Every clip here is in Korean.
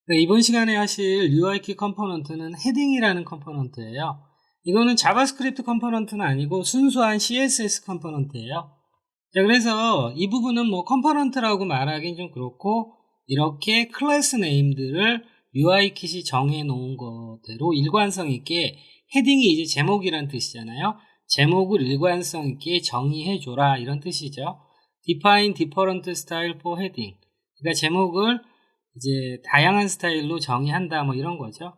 네, 이번 시간에 하실 UIKey 컴포넌트는 헤딩이라는 컴포넌트예요. 이거는 자바스크립트 컴포넌트는 아니고 순수한 CSS 컴포넌트예요. 자, 그래서 이 부분은 뭐 컴포넌트라고 말하기는 좀 그렇고, 이렇게 클래스 네임들을 UIKit이 정해 놓은 거대로 일관성 있게, 헤딩이 이제 제목이란 뜻이잖아요. 제목을 일관성 있게 정의해 줘라, 이런 뜻이죠. Define different style for heading. 그러니까 제목을 이제 다양한 스타일로 정의한다, 뭐 이런 거죠.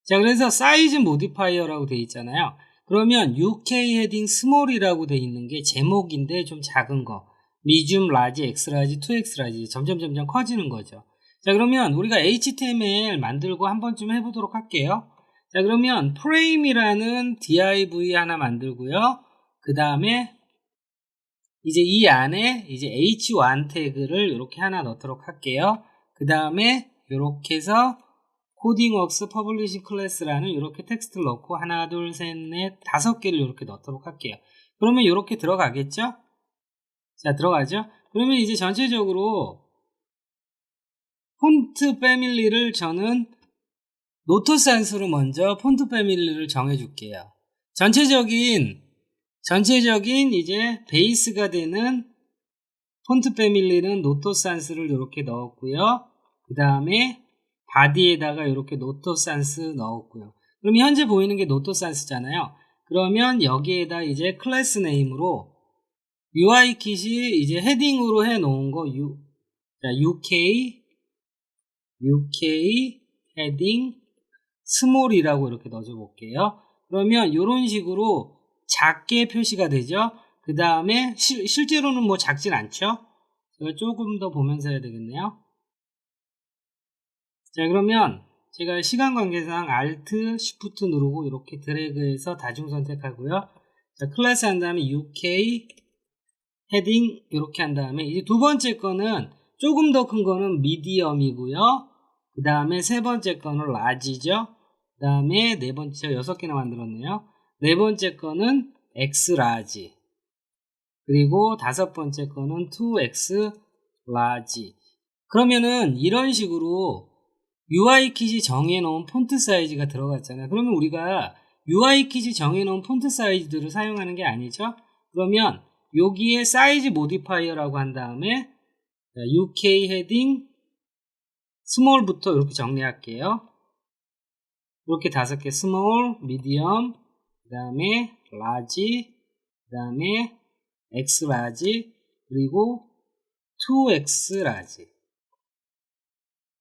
자, 그래서 사이즈 모디파이어라고 되어 있잖아요. 그러면 UK 헤딩 스몰이라고 되어 있는 게 제목인데 좀 작은 거, 미디움, 라지, 엑스라지, 2엑스라지 점점 커지는 거죠. 자, 그러면 우리가 HTML 만들고 한 번쯤 해보도록 할게요. 자, 그러면 프레임이라는 div 하나 만들고요. 그 다음에 이제 이 안에 이제 h1 태그를 이렇게 하나 넣도록 할게요. 그 다음에 이렇게 해서 코딩웍스 퍼블리싱 클래스라는 이렇게 텍스트를 넣고 하나, 둘, 셋, 넷, 5개를 이렇게 넣도록 할게요. 그러면 이렇게 들어가겠죠? 자, 들어가죠? 그러면 이제 전체적으로 폰트 패밀리를 저는 노토산스로 먼저 폰트 패밀리를 정해줄게요. 전체적인 이제 베이스가 되는 폰트 패밀리는 노토산스를 이렇게 넣었고요. 그 다음에 바디에다가 이렇게 노토산스 넣었고요. 그럼 현재 보이는 게 노토산스잖아요. 그러면 여기에다 이제 클래스 네임으로 UIKit이 이제 헤딩으로 해 놓은 거 UK 헤딩 스몰이라고 이렇게 넣어줘 볼게요. 그러면 이런 식으로 작게 표시가 되죠. 그 다음에 실제로는 뭐 작진 않죠. 제가 조금 더 보면서 해야 되겠네요. 자, 그러면 제가 시간 관계상 Alt, Shift 누르고 이렇게 드래그해서 다중 선택하고요. 자, 클래스 한 다음에 UK 헤딩 이렇게 한 다음에 이제 두 번째 거는 조금 더 큰 거는 미디엄이고요. 그 다음에 세 번째 거는 라지죠. 그 다음에 네 번째 6개나 만들었네요. 네 번째 거는 X라지. 그리고 다섯 번째 거는 2X 라지. 그러면은 이런 식으로 UIKit이 정해놓은 폰트 사이즈가 들어갔잖아요. 그러면 우리가 UIKit이 정해놓은 폰트 사이즈들을 사용하는 게 아니죠. 그러면 여기에 사이즈 모디파이어라고 한 다음에 UK 헤딩 스몰부터 이렇게 정리할게요. 이렇게 5개 스몰, 미디엄, 그 다음에 라지, 그 다음에 X 라지, 그리고 2X 라지.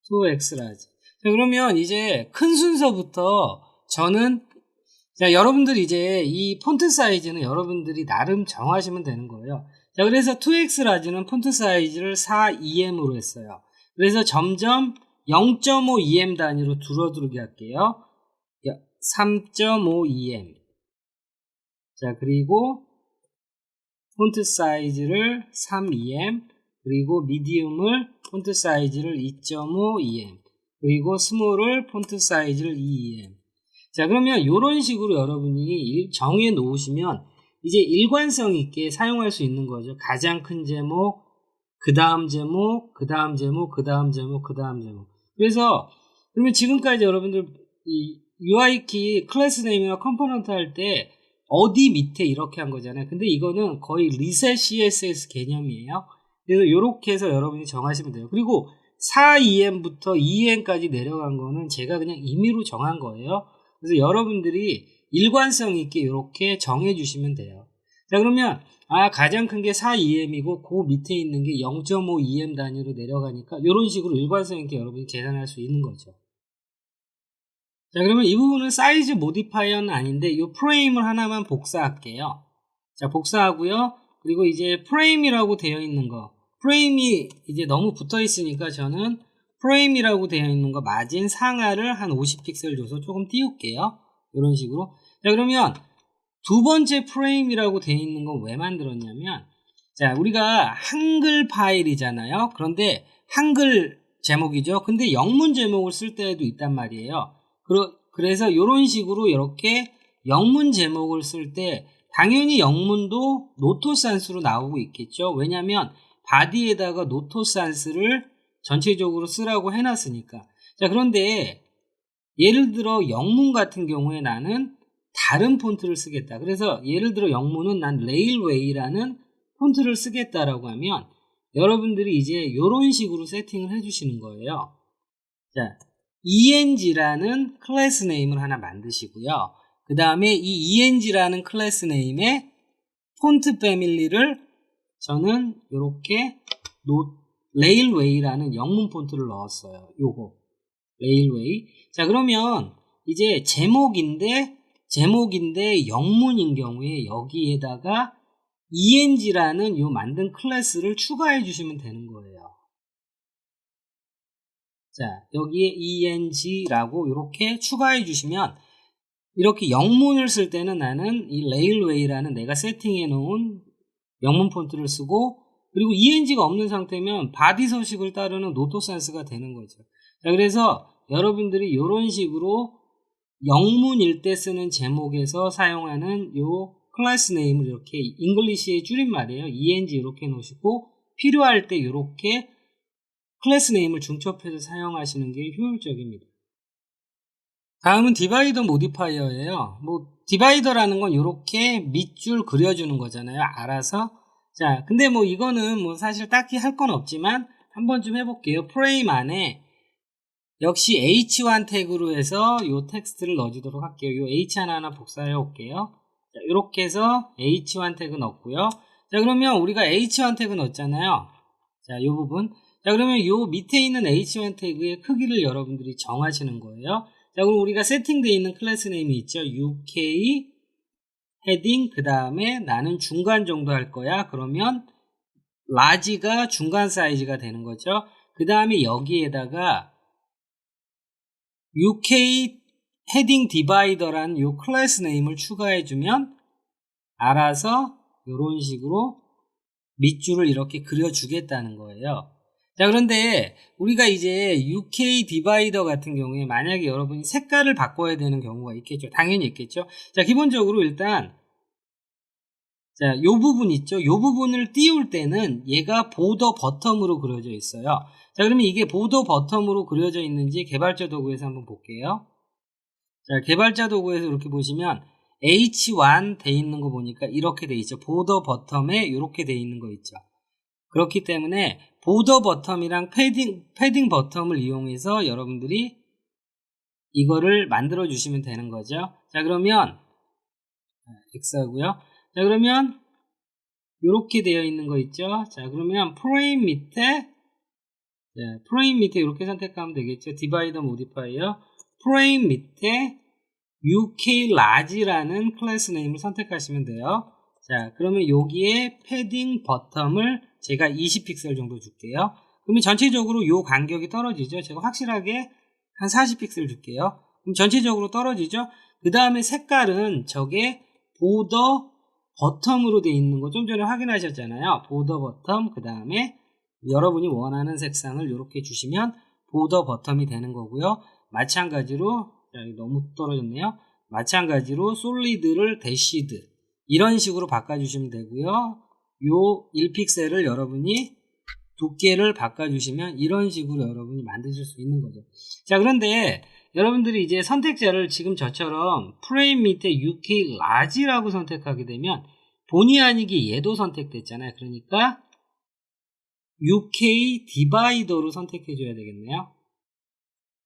2X 라지. 자, 그러면 이제 큰 순서부터 저는, 자, 여러분들 이제 이 폰트 사이즈는 여러분들이 나름 정하시면 되는 거예요. 자, 그래서 2X 라지는 폰트 사이즈를 4EM으로 했어요. 그래서 점점 0.5EM 단위로 줄어들게 할게요. 3.5EM. 자, 그리고 폰트 사이즈를 3EM, 그리고 미디움을 폰트 사이즈를 2.5EM, 그리고 스몰을 폰트 사이즈를 2EM. 자, 그러면 이런 식으로 여러분이 정해 놓으시면 이제 일관성 있게 사용할 수 있는 거죠. 가장 큰 제목, 그 다음 제목, 그 다음 제목, 그 다음 제목, 그 다음 제목. 그래서 그러면 지금까지 여러분들 이 UIKey 클래스 네임이나 컴포넌트 할 때 어디 밑에 이렇게 한 거잖아요. 근데 이거는 거의 리셋 CSS 개념이에요. 그래서 이렇게 해서 여러분이 정하시면 돼요. 그리고 4EM부터 2EM까지 내려간 거는 제가 그냥 임의로 정한 거예요. 그래서 여러분들이 일관성 있게 이렇게 정해 주시면 돼요. 자, 그러면 가장 큰 게 4EM이고 그 밑에 있는 게 0.5EM 단위로 내려가니까 이런 식으로 일관성 있게 여러분이 계산할 수 있는 거죠. 자, 그러면 이 부분은 사이즈 모디파이어는 아닌데 이 프레임을 하나만 복사할게요. 자, 복사하고요. 그리고 이제 프레임이라고 되어 있는 거, 프레임이 이제 너무 붙어 있으니까 저는 프레임이라고 되어 있는 거 마진 상하를 한 50픽셀 줘서 조금 띄울게요. 이런 식으로. 자, 그러면 두 번째 프레임이라고 되어 있는 건 왜 만들었냐면, 자, 우리가 한글 파일이잖아요. 그런데 한글 제목이죠. 근데 영문 제목을 쓸 때도 있단 말이에요. 그래서 이런 식으로 이렇게 영문 제목을 쓸 때 당연히 영문도 노토산스로 나오고 있겠죠. 왜냐하면 바디에다가 노토산스를 전체적으로 쓰라고 해놨으니까. 자, 그런데 예를 들어 영문 같은 경우에 나는 다른 폰트를 쓰겠다. 그래서 예를 들어 영문은 난 레일웨이라는 폰트를 쓰겠다라고 하면 여러분들이 이제 이런 식으로 세팅을 해주시는 거예요. 자, eng라는 클래스 네임을 하나 만드시고요. 그 다음에 이 eng라는 클래스 네임의 폰트 패밀리를 저는 이렇게 레일웨이라는 영문 폰트를 넣었어요. 요거 레일웨이. 자, 그러면 이제 제목인데 영문인 경우에 여기에다가 eng라는 요 만든 클래스를 추가해 주시면 되는 거예요. 자, 여기에 eng라고 이렇게 추가해 주시면 이렇게 영문을 쓸 때는 나는 이 레일웨이라는 내가 세팅해 놓은 영문 폰트를 쓰고, 그리고 eng가 없는 상태면 바디 서식을 따르는 노토센스가 되는 거죠. 자, 그래서 여러분들이 이런 식으로 영문일 때 쓰는 제목에서 사용하는 요 클래스 네임을 이렇게 잉글리시의 줄임말이에요. eng 이렇게 놓으시고 필요할 때 이렇게 클래스 네임을 중첩해서 사용하시는 게 효율적입니다. 다음은 디바이더 모디파이어예요. 디바이더라는 건 이렇게 밑줄 그려주는 거잖아요. 알아서. 자, 근데 이거는 사실 딱히 할 건 없지만 한번 좀 해볼게요. 프레임 안에 역시 h1 태그로 해서 요 텍스트를 넣어주도록 할게요. 요 h 하나 복사해 올게요. 자, 이렇게 해서 h1 태그 넣었고요. 자, 그러면 우리가 h1 태그 넣었잖아요. 자, 요 부분. 자, 그러면 요 밑에 있는 h1 태그의 크기를 여러분들이 정하시는 거예요. 자, 그럼 우리가 세팅되어 있는 클래스 네임이 있죠. UK 헤딩, 그 다음에 나는 중간 정도 할 거야. 그러면 라지가 중간 사이즈가 되는 거죠. 그 다음에 여기에다가 UK 헤딩 디바이더라는 요 클래스 네임을 추가해주면 알아서 이런 식으로 밑줄을 이렇게 그려주겠다는 거예요. 자, 그런데 우리가 이제 UK 디바이더 같은 경우에 만약에 여러분이 색깔을 바꿔야 되는 경우가 있겠죠. 당연히 있겠죠. 자, 기본적으로 일단 자, 요 부분 있죠. 요 부분을 띄울 때는 얘가 보더 버텀으로 그려져 있어요. 자, 그러면 이게 보더 버텀으로 그려져 있는지 개발자 도구에서 한번 볼게요. 자, 개발자 도구에서 이렇게 보시면 H1 돼 있는 거 보니까 이렇게 돼 있죠. 보더 버텀에 이렇게 돼 있는 거 있죠. 그렇기 때문에 보더 버텀이랑 패딩 버텀을 이용해서 여러분들이 이거를 만들어 주시면 되는 거죠. 자, 그러면 X하고요. 자, 그러면 이렇게 되어 있는 거 있죠. 자, 그러면 프레임 밑에 이렇게 선택하면 되겠죠. 디바이더 모디파이어 프레임 밑에 UK large라는 클래스 네임을 선택하시면 돼요. 자, 그러면 여기에 패딩 버텀을 제가 20픽셀 정도 줄게요. 그러면 전체적으로 요 간격이 떨어지죠. 제가 확실하게 한 40픽셀 줄게요. 그럼 전체적으로 떨어지죠. 그 다음에 색깔은 저게 보더 버텀으로 되어 있는 거 좀 전에 확인하셨잖아요. 보더 버텀, 그 다음에 여러분이 원하는 색상을 이렇게 주시면 보더 버텀이 되는 거고요. 마찬가지로 너무 떨어졌네요. 마찬가지로 솔리드를 대시드 이런 식으로 바꿔주시면 되고요. 요 1픽셀을 여러분이 두께를 바꿔주시면 이런 식으로 여러분이 만드실 수 있는 거죠. 자, 그런데 여러분들이 이제 선택자를 지금 저처럼 프레임 밑에 UK large라고 선택하게 되면 본의 아니게 얘도 선택됐잖아요. 그러니까 UK 디바이더로 선택해 줘야 되겠네요.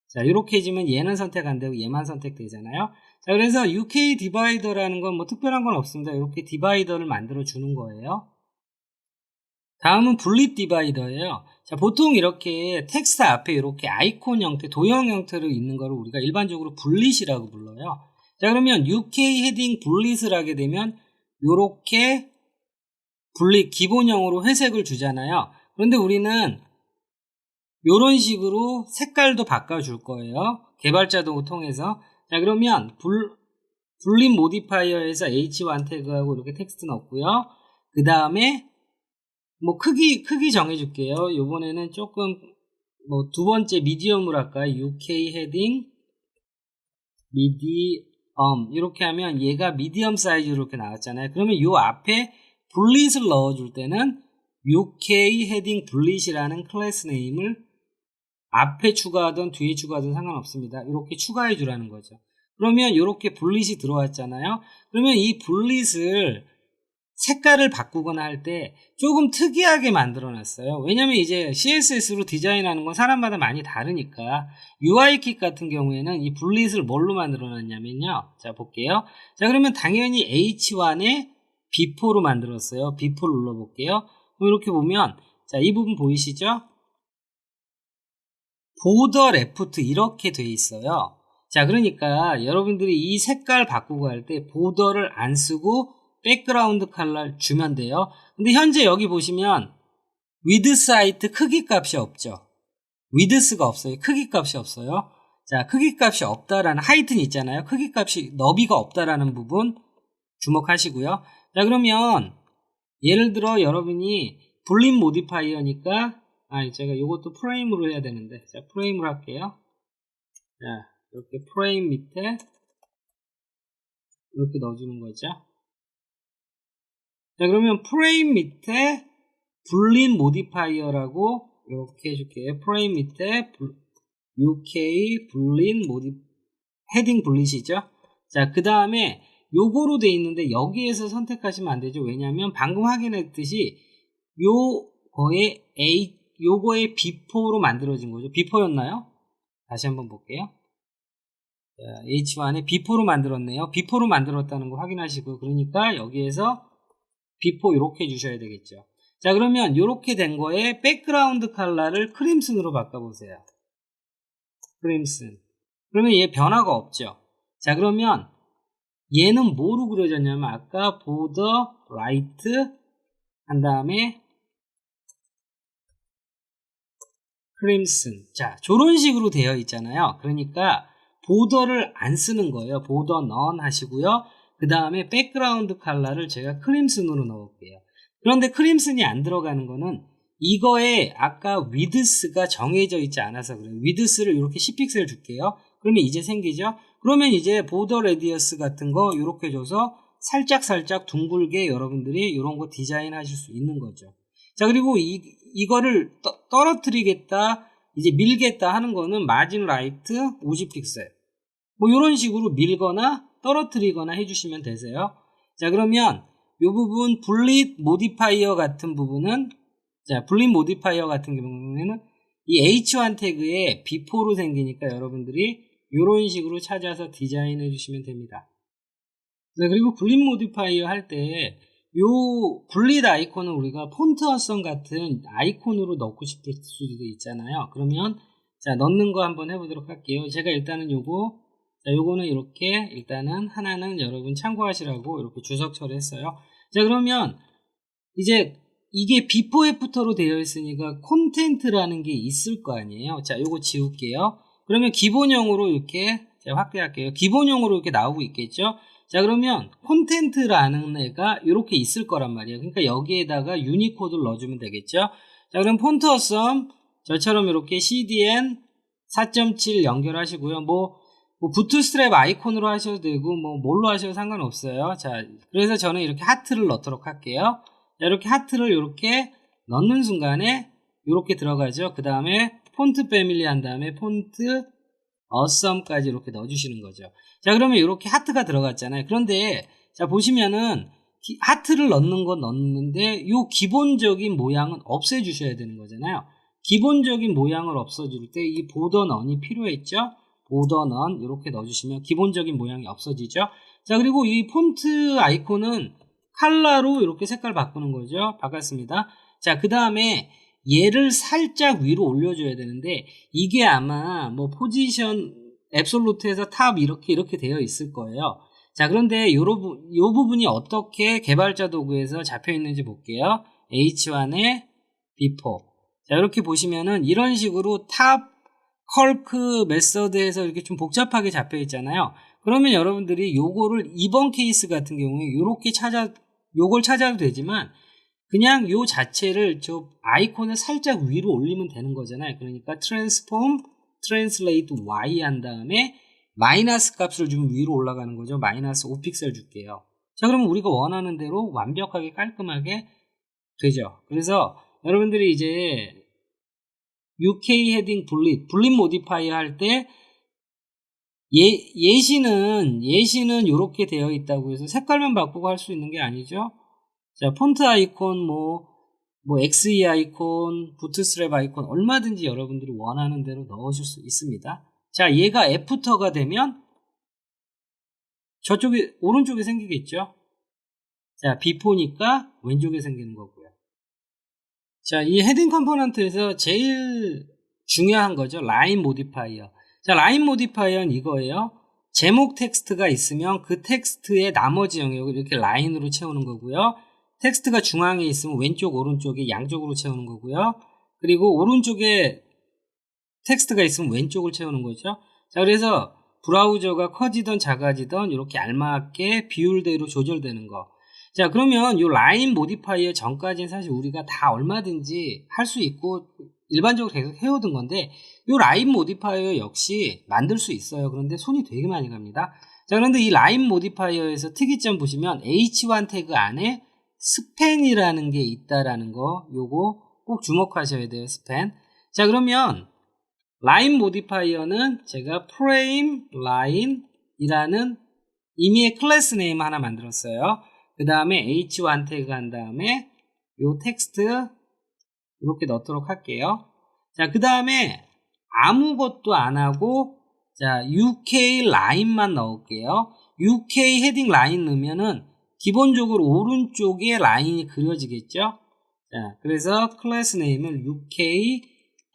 자, 이렇게 해주면 얘는 선택 안 되고 얘만 선택되잖아요. 자, 그래서 UK 디바이더라는 건 특별한 건 없습니다. 이렇게 디바이더를 만들어 주는 거예요. 다음은 분립 디바이더예요. 자, 보통 이렇게 텍스트 앞에 이렇게 아이콘 형태, 도형 형태로 있는 거를 우리가 일반적으로 분릿이라고 불러요. 자, 그러면 UK 헤딩 분릿을 하게 되면 이렇게 분릿 기본형으로 회색을 주잖아요. 그런데 우리는 이런 식으로 색깔도 바꿔줄 거예요. 개발자 도구 통해서. 자, 그러면 분립 모디파이어에서 H1 태그하고 이렇게 텍스트 넣고요. 그 다음에 크기 정해줄게요. 요번에는 조금 두 번째 미디엄으로 할까요? UK 헤딩 미디엄 이렇게 하면 얘가 미디엄 사이즈로 이렇게 나왔잖아요. 그러면 요 앞에 분릿을 넣어줄 때는 UK 헤딩 분릿이라는 클래스 네임을 앞에 추가하든 뒤에 추가하든 상관없습니다. 이렇게 추가해 주라는 거죠. 그러면 이렇게 불릿이 들어왔잖아요. 그러면 이 불릿을 색깔을 바꾸거나 할 때 조금 특이하게 만들어 놨어요. 왜냐면 이제 CSS로 디자인하는 건 사람마다 많이 다르니까. UIKit 같은 경우에는 이 불릿을 뭘로 만들어 놨냐면요. 자, 볼게요. 자, 그러면 당연히 H1에 B4로 만들었어요. B4 눌러 볼게요. 그럼 이렇게 보면, 자, 이 부분 보이시죠? 보더 레프트 이렇게 돼 있어요. 자, 그러니까 여러분들이 이 색깔 바꾸고 할 때 보더를 안 쓰고 백그라운드 컬러 주면 돼요. 근데 현재 여기 보시면 width height 크기 값이 없죠. width가 없어요. 크기 값이 없어요. 자, 크기 값이 없다라는 하이트는 있잖아요. 크기 값이 너비가 없다라는 부분 주목하시고요. 자, 그러면 예를 들어 여러분이 불린 모디파이어니까 제가 이것도 프레임으로 해야 되는데, 자, 프레임으로 할게요. 자, 이렇게 프레임 밑에 이렇게 넣어주는 거죠. 자, 그러면 프레임 밑에 불린 모디파이어라고 이렇게 해줄게요. 프레임 밑에 UK 불린 헤딩 불릿이죠. 자, 그 다음에 요거로 돼 있는데 여기에서 선택하시면 안 되죠. 왜냐하면 방금 확인했듯이 요거의 B4로 만들어진 거죠. B4였나요? 다시 한번 볼게요. 자, H1에 B4로 만들었네요. B4로 만들었다는 거 확인하시고, 그러니까 여기에서 B4 이렇게 해주셔야 되겠죠. 자, 그러면 이렇게 된 거에 백그라운드 컬러를 크림슨으로 바꿔보세요. 크림슨. 그러면 얘 변화가 없죠. 자, 그러면 얘는 뭐로 그려졌냐면 아까 보더 라이트 한 다음에 크림슨. 자, 저런 식으로 되어 있잖아요. 그러니까 보더를 안 쓰는 거예요. 보더 넌 하시고요. 그 다음에 백그라운드 컬러를 제가 크림슨으로 넣을게요. 그런데 크림슨이 안 들어가는 거는 이거에 아까 위드스가 정해져 있지 않아서 그래요. 위드스를 이렇게 10픽셀 줄게요. 그러면 이제 생기죠. 그러면 이제 보더 레디어스 같은 거 이렇게 줘서 살짝 둥글게 여러분들이 이런 거 디자인 하실 수 있는 거죠. 자, 그리고 이거를 떨어뜨리겠다, 이제 밀겠다 하는 거는 마진 라이트 50픽셀. 뭐 이런 식으로 밀거나 떨어뜨리거나 해주시면 되세요. 자, 그러면 이 부분 블릿 모디파이어 같은 부분은, 자, 블릿 모디파이어 같은 경우에는 이 H1 태그에 B4로 생기니까 여러분들이 이런 식으로 찾아서 디자인 해주시면 됩니다. 네, 그리고 블릿 모디파이어 할 때 요 블릿 아이콘은 우리가 폰트 어썸 같은 아이콘으로 넣고 싶을 수도 있잖아요. 그러면 자, 넣는 거 한번 해보도록 할게요. 제가 일단은 요거는 이렇게 일단은 하나는 여러분 참고하시라고 이렇게 주석 처리했어요. 자, 그러면 이제 이게 비포 애프터로 되어 있으니까 콘텐트라는 게 있을 거 아니에요. 자, 요거 지울게요. 그러면 기본형으로 이렇게 제가 확대할게요. 기본형으로 이렇게 나오고 있겠죠. 자, 그러면 콘텐트라는 애가 이렇게 있을 거란 말이에요. 그러니까 여기에다가 유니코드를 넣어주면 되겠죠. 자, 그럼 폰트 어썸 저처럼 이렇게 CDN 4.7 연결하시고요. 뭐 부트스트랩 아이콘으로 하셔도 되고 뭐 뭘로 하셔도 상관없어요. 자, 그래서 저는 이렇게 하트를 넣도록 할게요. 자, 이렇게 하트를 이렇게 넣는 순간에 이렇게 들어가죠. 그 다음에 폰트 패밀리 한 다음에 폰트 어썸까지 이렇게 넣어주시는 거죠. 자, 그러면 이렇게 하트가 들어갔잖아요. 그런데 자, 보시면은 하트를 넣는 건 넣는데 이 기본적인 모양은 없애주셔야 되는 거잖아요. 기본적인 모양을 없어줄 때 이 보더 넌이 필요했죠. 보더 넌 이렇게 넣어주시면 기본적인 모양이 없어지죠. 자, 그리고 이 폰트 아이콘은 컬러로 이렇게 색깔 바꾸는 거죠. 바꿨습니다. 자, 그 다음에 얘를 살짝 위로 올려줘야 되는데 이게 아마 뭐 포지션 앱솔루트에서 탑 이렇게 되어 있을 거예요. 자, 그런데 요 부분이 어떻게 개발자 도구에서 잡혀 있는지 볼게요. H1에 B4. 자, 이렇게 보시면은 이런 식으로 탑 컬크 메서드에서 이렇게 좀 복잡하게 잡혀 있잖아요. 그러면 여러분들이 요거를 이번 케이스 같은 경우에 요걸 찾아도 되지만 그냥 요 자체를 저 아이콘을 살짝 위로 올리면 되는 거잖아요. 그러니까 transform translate y 한 다음에 마이너스 값을 좀 위로 올라가는 거죠. 마이너스 5픽셀 줄게요. 자, 그러면 우리가 원하는 대로 완벽하게 깔끔하게 되죠. 그래서 여러분들이 이제 UK 헤딩 분립 모디파이어 할 때 예시는 이렇게 되어 있다고 해서 색깔만 바꾸고 할 수 있는 게 아니죠. 자, 폰트 아이콘, 뭐 XE 아이콘, 부트스트랩 아이콘 얼마든지 여러분들이 원하는 대로 넣으실 수 있습니다. 자, 얘가 애프터가 되면 저쪽에 오른쪽에 생기겠죠. 자, 비포니까 왼쪽에 생기는 거고요. 자, 이 헤딩 컴포넌트에서 제일 중요한 거죠. 라인 모디파이어. 자, 라인 모디파이어는 이거예요. 제목 텍스트가 있으면 그 텍스트의 나머지 영역을 이렇게 라인으로 채우는 거고요. 텍스트가 중앙에 있으면 왼쪽 오른쪽에 양쪽으로 채우는 거고요. 그리고 오른쪽에 텍스트가 있으면 왼쪽을 채우는 거죠. 자, 그래서 브라우저가 커지던 작아지던 이렇게 알맞게 비율대로 조절되는 거. 자, 그러면 이 라인 모디파이어 전까지는 사실 우리가 다 얼마든지 할 수 있고 일반적으로 계속 해오던 건데 이 라인 모디파이어 역시 만들 수 있어요. 그런데 손이 되게 많이 갑니다. 자, 그런데 이 라인 모디파이어에서 특이점 보시면 H1 태그 안에 스팬이라는 게 있다라는 거, 요거 꼭 주목하셔야 돼요. 스팬. 자, 그러면 라인 모디파이어는 제가 프레임 라인이라는 이미의 클래스 네임 하나 만들었어요. 그 다음에 H1 태그 한 다음에 요 텍스트 이렇게 넣도록 할게요. 자, 그 다음에 아무것도 안 하고 자, UK 라인만 넣을게요. UK 헤딩 라인 넣으면은 기본적으로 오른쪽에 라인이 그려지겠죠. 자, 그래서 클래스 네임을 UK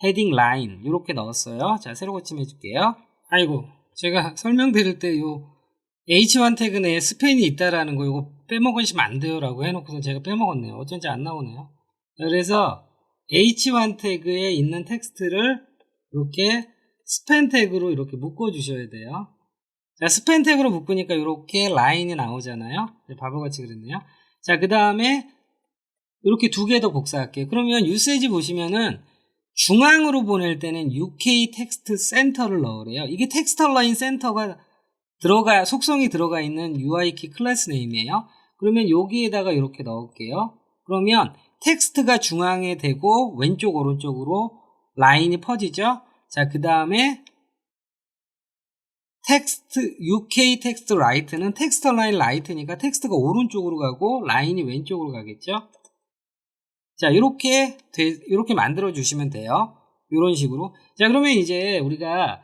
헤딩 라인 이렇게 넣었어요. 자, 새로 고침해 줄게요. 아이고, 제가 설명드릴 때 요 H1 태그 내에 스팬이 있다라는 거 이거 빼먹으시면 안 돼요 라고 해놓고서 제가 빼먹었네요. 어쩐지 안 나오네요. 그래서 H1 태그에 있는 텍스트를 이렇게 스팬 태그로 이렇게 묶어 주셔야 돼요. 자, 스팬 태그로 묶으니까 이렇게 라인이 나오잖아요. 바보같이 그랬네요. 자, 그 다음에 이렇게 두 개 더 복사할게요. 그러면 유세지 보시면은 중앙으로 보낼 때는 UK 텍스트 센터를 넣으래요. 이게 텍스트 라인 센터가 속성이 들어가 있는 UI키 클래스 네임이에요. 그러면 여기에다가 이렇게 넣을게요. 그러면 텍스트가 중앙에 되고 왼쪽 오른쪽으로 라인이 퍼지죠. 자, 그 다음에 UK 텍스트 라이트는 텍스트 라인 라이트니까 텍스트가 오른쪽으로 가고 라인이 왼쪽으로 가겠죠. 자, 이렇게 만들어 주시면 돼요. 이런 식으로. 자, 그러면 이제 우리가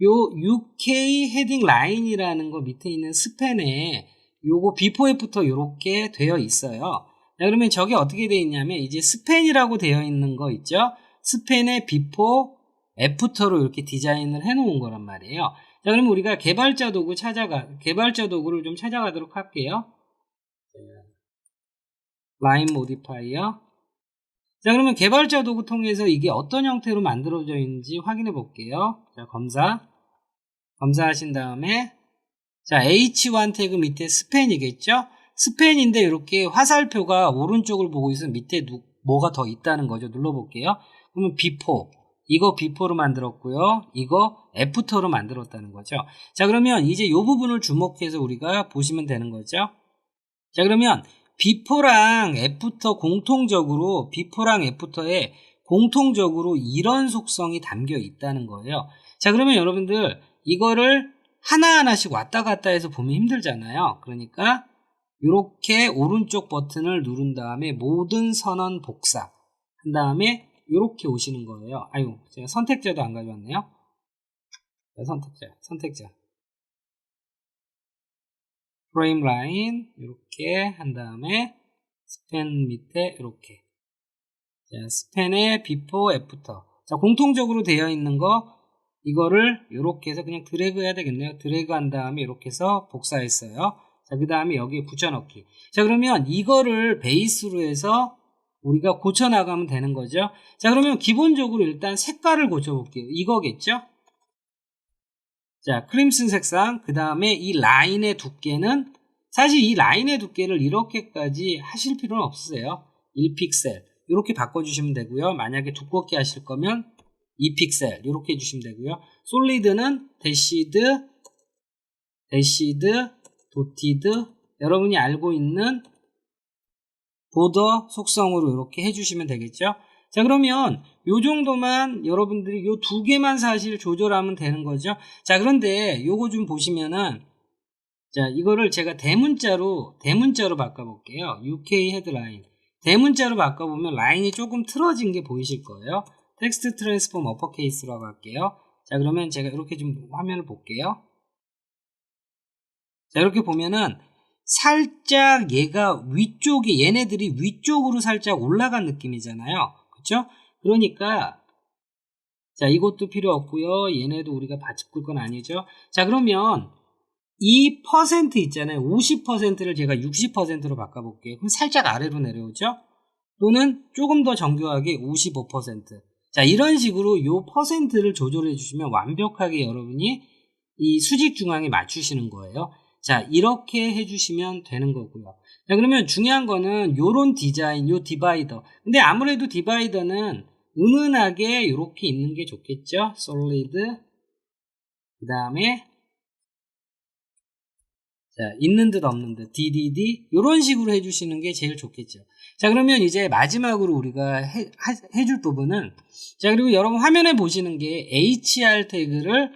요 UK 헤딩 라인이라는 거 밑에 있는 스팬에 요거 비포 애프터 이렇게 되어 있어요. 자, 그러면 저게 어떻게 되어 있냐면 이제 스팬이라고 되어 있는 거 있죠. 스팬에 비포 애프터로 이렇게 디자인을 해 놓은 거란 말이에요. 자, 그러면 우리가 개발자 도구를 좀 찾아가도록 할게요. 라인 모디파이어. 자, 그러면 개발자 도구 통해서 이게 어떤 형태로 만들어져 있는지 확인해 볼게요. 자, 검사하신 다음에 자, H1 태그 밑에 스팬이겠죠? 스팬인데 이렇게 화살표가 오른쪽을 보고 있으면 밑에 뭐가 더 있다는 거죠. 눌러볼게요. 그러면 이거 비포로 만들었고요. 이거 애프터로 만들었다는 거죠. 자, 그러면 이제 이 부분을 주목해서 우리가 보시면 되는 거죠. 자, 그러면 비포랑 애프터에 공통적으로 이런 속성이 담겨 있다는 거예요. 자, 그러면 여러분들 이거를 하나하나씩 왔다 갔다 해서 보면 힘들잖아요. 그러니까 이렇게 오른쪽 버튼을 누른 다음에 모든 선언 복사 한 다음에 이렇게 오시는 거예요. 아이고, 제가 선택자도 안 가져왔네요. 선택자 프레임 라인 이렇게 한 다음에 스팬 밑에 이렇게 자, 스팬의 비포 애프터. 자, 공통적으로 되어 있는 거 이거를 이렇게 해서 그냥 드래그 해야 되겠네요. 드래그 한 다음에 이렇게 해서 복사했어요. 자, 그 다음에 여기에 붙여넣기. 자, 그러면 이거를 베이스로 해서 우리가 고쳐나가면 되는 거죠. 자, 그러면 기본적으로 일단 색깔을 고쳐볼게요. 이거겠죠? 자, 크림슨 색상. 그 다음에 이 라인의 두께는 사실 이 라인의 두께를 이렇게까지 하실 필요는 없으세요. 1픽셀 이렇게 바꿔주시면 되고요. 만약에 두껍게 하실 거면 2픽셀 이렇게 해주시면 되고요. 솔리드는 대시드, 도티드 여러분이 알고 있는 보더 속성으로 이렇게 해주시면 되겠죠. 자, 그러면 요 정도만 여러분들이 요 두 개만 사실 조절하면 되는 거죠. 자, 그런데 요거 좀 보시면은, 자, 이거를 제가 대문자로 바꿔볼게요. UK 헤드라인. 대문자로 바꿔보면 라인이 조금 틀어진 게 보이실 거예요. 텍스트 트랜스폼 어퍼케이스라고 할게요. 자, 그러면 제가 이렇게 좀 화면을 볼게요. 자, 이렇게 보면은 살짝 얘가 위쪽에, 얘네들이 위쪽으로 살짝 올라간 느낌이잖아요. 그쵸? 그러니까, 자, 이것도 필요 없고요. 얘네도 우리가 바꿀 건 아니죠. 자, 그러면 이 퍼센트 있잖아요. 50%를 제가 60%로 바꿔볼게요. 그럼 살짝 아래로 내려오죠? 또는 조금 더 정교하게 55%. 자, 이런 식으로 이 퍼센트를 조절해 주시면 완벽하게 여러분이 이 수직 중앙에 맞추시는 거예요. 자, 이렇게 해주시면 되는 거고요. 자, 그러면 중요한 거는 요런 디자인, 요 디바이더. 근데 아무래도 디바이더는 은은하게 이렇게 있는 게 좋겠죠? 솔리드. 그 다음에 자, 있는 듯 없는 듯 DDD 이런 식으로 해주시는 게 제일 좋겠죠. 자, 그러면 이제 마지막으로 우리가 해줄 부분은, 자, 그리고 여러분 화면에 보시는 게 HR 태그를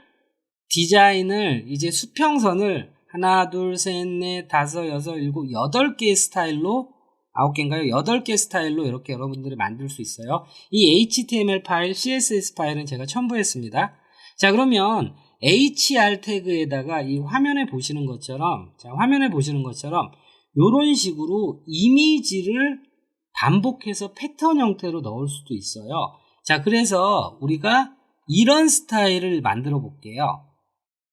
디자인을 이제 수평선을 하나, 둘, 셋, 넷, 다섯, 여섯, 일곱, 8개의 스타일로, 9개인가요? 8개 스타일로 이렇게 여러분들이 만들 수 있어요. 이 HTML 파일, CSS 파일은 제가 첨부했습니다. 자, 그러면 HR 태그에다가 이 화면에 보시는 것처럼, 자, 화면에 보시는 것처럼 이런 식으로 이미지를 반복해서 패턴 형태로 넣을 수도 있어요. 자, 그래서 우리가 이런 스타일을 만들어 볼게요.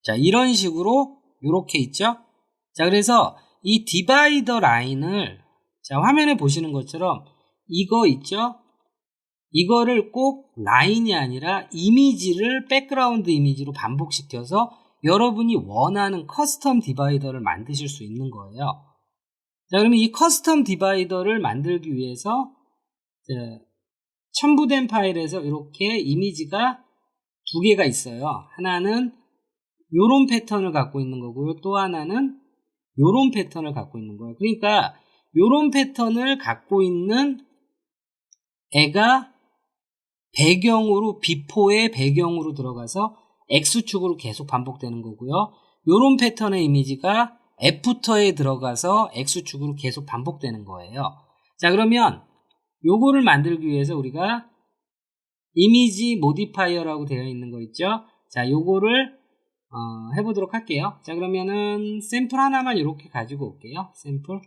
자, 이런 식으로 이렇게 있죠? 자, 그래서 이 디바이더 라인을, 자, 화면에 보시는 것처럼 이거 있죠? 이거를 꼭 라인이 아니라 이미지를 백그라운드 이미지로 반복시켜서 여러분이 원하는 커스텀 디바이더를 만드실 수 있는 거예요. 자, 그러면 이 커스텀 디바이더를 만들기 위해서 첨부된 파일에서 이렇게 이미지가 두 개가 있어요. 하나는 요런 패턴을 갖고 있는 거고요. 또 하나는 요런 패턴을 갖고 있는 거예요. 그러니까 요런 패턴을 갖고 있는 애가 배경으로, 비포의 배경으로 들어가서 X축으로 계속 반복되는 거고요. 요런 패턴의 이미지가 애프터에 들어가서 X축으로 계속 반복되는 거예요. 자, 그러면 요거를 만들기 위해서 우리가 이미지 모디파이어라고 되어 있는 거 있죠? 자, 요거를 해보도록 할게요. 자, 그러면은 샘플 하나만 이렇게 가지고 올게요. 샘플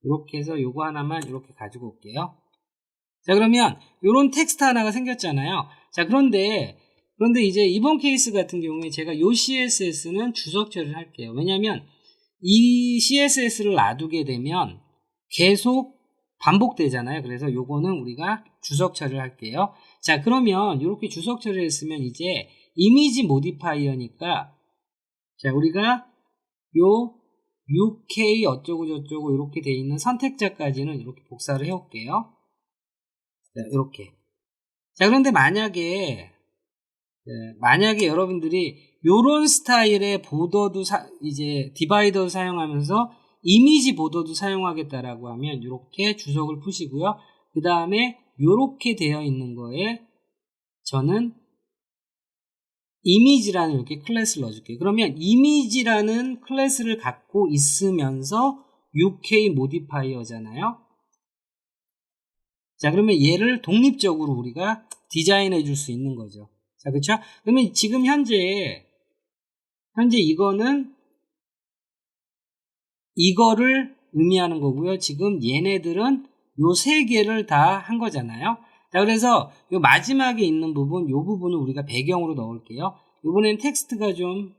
이렇게 해서 요거 하나만 이렇게 가지고 올게요. 자, 그러면 요런 텍스트 하나가 생겼잖아요. 자, 그런데 이제 이번 케이스 같은 경우에 제가 요 CSS는 주석 처리를 할게요. 왜냐면 이 CSS를 놔두게 되면 계속 반복되잖아요. 그래서 요거는 우리가 주석 처리를 할게요. 자, 그러면 이렇게 주석 처리를 했으면 이제 이미지 모디파이어니까, 자, 우리가 요 UK 어쩌고 저쩌고 이렇게 돼 있는 선택자까지는 이렇게 복사를 해올게요. 자, 이렇게. 자, 그런데 만약에 여러분들이 요런 스타일의 보더도 이제 디바이더도 사용하면서 이미지 보더도 사용하겠다라고 하면 이렇게 주석을 푸시고요. 그 다음에 요렇게 되어 있는 거에 저는 이미지라는 이렇게 클래스를 넣어줄게요. 그러면 이미지라는 클래스를 갖고 있으면서 UK 모디파이어잖아요. 자, 그러면 얘를 독립적으로 우리가 디자인해 줄 수 있는 거죠. 자, 그쵸? 그러면 지금 현재 이거를 의미하는 거고요. 지금 얘네들은 요 세 개를 다 한 거잖아요. 자, 그래서 요 마지막에 있는 부분, 요 부분을 우리가 배경으로 넣을게요. 요번엔 텍스트가 좀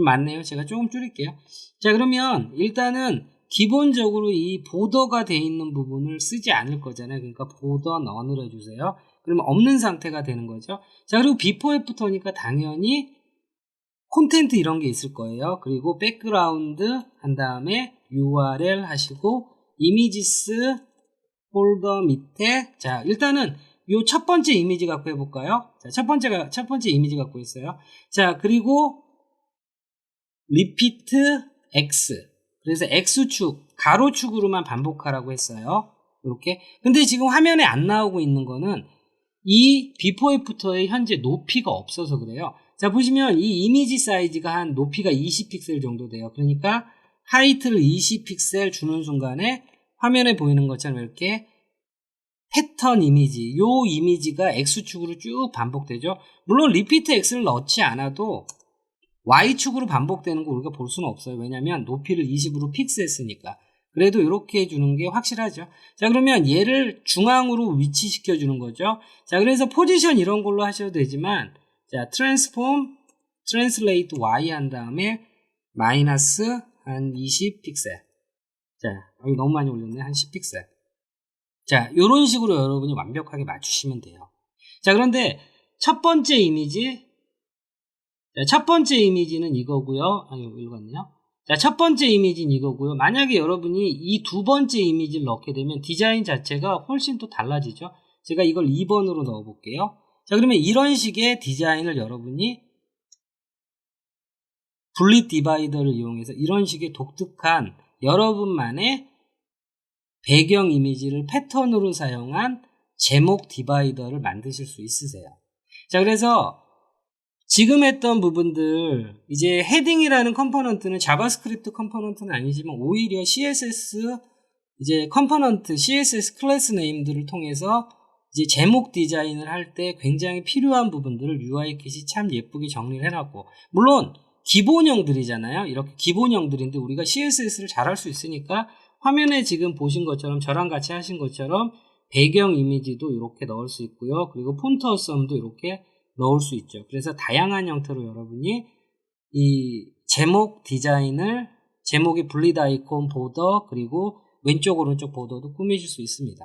많네요. 제가 조금 줄일게요. 자, 그러면 일단은 기본적으로 이 보더가 돼 있는 부분을 쓰지 않을 거잖아요. 그러니까 보더 넌을 해주세요. 그러면 없는 상태가 되는 거죠. 자, 그리고 비포 애프터니까 당연히 콘텐트 이런 게 있을 거예요. 그리고 백그라운드 한 다음에 URL 하시고 이미지스 폴더 밑에, 자, 일단은 요 첫 번째 이미지 갖고 해볼까요? 자, 첫 번째 이미지 갖고 있어요. 자, 그리고 리피트 X. 그래서 X축, 가로축으로만 반복하라고 했어요. 이렇게. 근데 지금 화면에 안 나오고 있는 거는 이 비포 애프터의 현재 높이가 없어서 그래요. 자, 보시면 이 이미지 사이즈가 한 높이가 20픽셀 정도 돼요. 그러니까 하이트를 20픽셀 주는 순간에 화면에 보이는 것처럼 이렇게 패턴 이미지, 요 이미지가 X축으로 쭉 반복되죠. 물론 리피트 X를 넣지 않아도 Y축으로 반복되는 거 우리가 볼 수는 없어요. 왜냐하면 높이를 20으로 픽스했으니까. 그래도 이렇게 해주는 게 확실하죠. 자, 그러면 얘를 중앙으로 위치시켜 주는 거죠. 자, 그래서 포지션 이런 걸로 하셔도 되지만, 자, 트랜슬레이트 Y 한 다음에 마이너스 한 20픽셀. 자, 여기 너무 많이 올렸네. 한 10픽셀. 자, 요런 식으로 여러분이 완벽하게 맞추시면 돼요. 자, 그런데 첫 번째 이미지, 자, 첫 번째 이미지는 이거고요. 아니, 읽었네요. 자, 첫 번째 이미지는 이거고요. 만약에 여러분이 이 두 번째 이미지를 넣게 되면 디자인 자체가 훨씬 또 달라지죠. 제가 이걸 2번으로 넣어 볼게요. 자, 그러면 이런 식의 디자인을 여러분이 분리 디바이더를 이용해서 이런 식의 독특한 여러분만의 배경 이미지를 패턴으로 사용한 제목 디바이더를 만드실 수 있으세요. 자, 그래서 지금 했던 부분들, 이제 헤딩이라는 컴포넌트는 자바스크립트 컴포넌트는 아니지만 오히려 CSS 이제 컴포넌트, CSS 클래스 네임들을 통해서 이제 제목 디자인을 할 때 굉장히 필요한 부분들을 UIKit이 참 예쁘게 정리를 해놨고, 물론 기본형들이잖아요. 이렇게 기본형들인데 우리가 CSS를 잘할 수 있으니까 화면에 지금 보신 것처럼 저랑 같이 하신 것처럼 배경 이미지도 이렇게 넣을 수 있고요. 그리고 폰트 어썸도 이렇게 넣을 수 있죠. 그래서 다양한 형태로 여러분이 이 제목 디자인을, 제목의 분리드 아이콘 보더, 그리고 왼쪽 오른쪽 보더도 꾸미실 수 있습니다.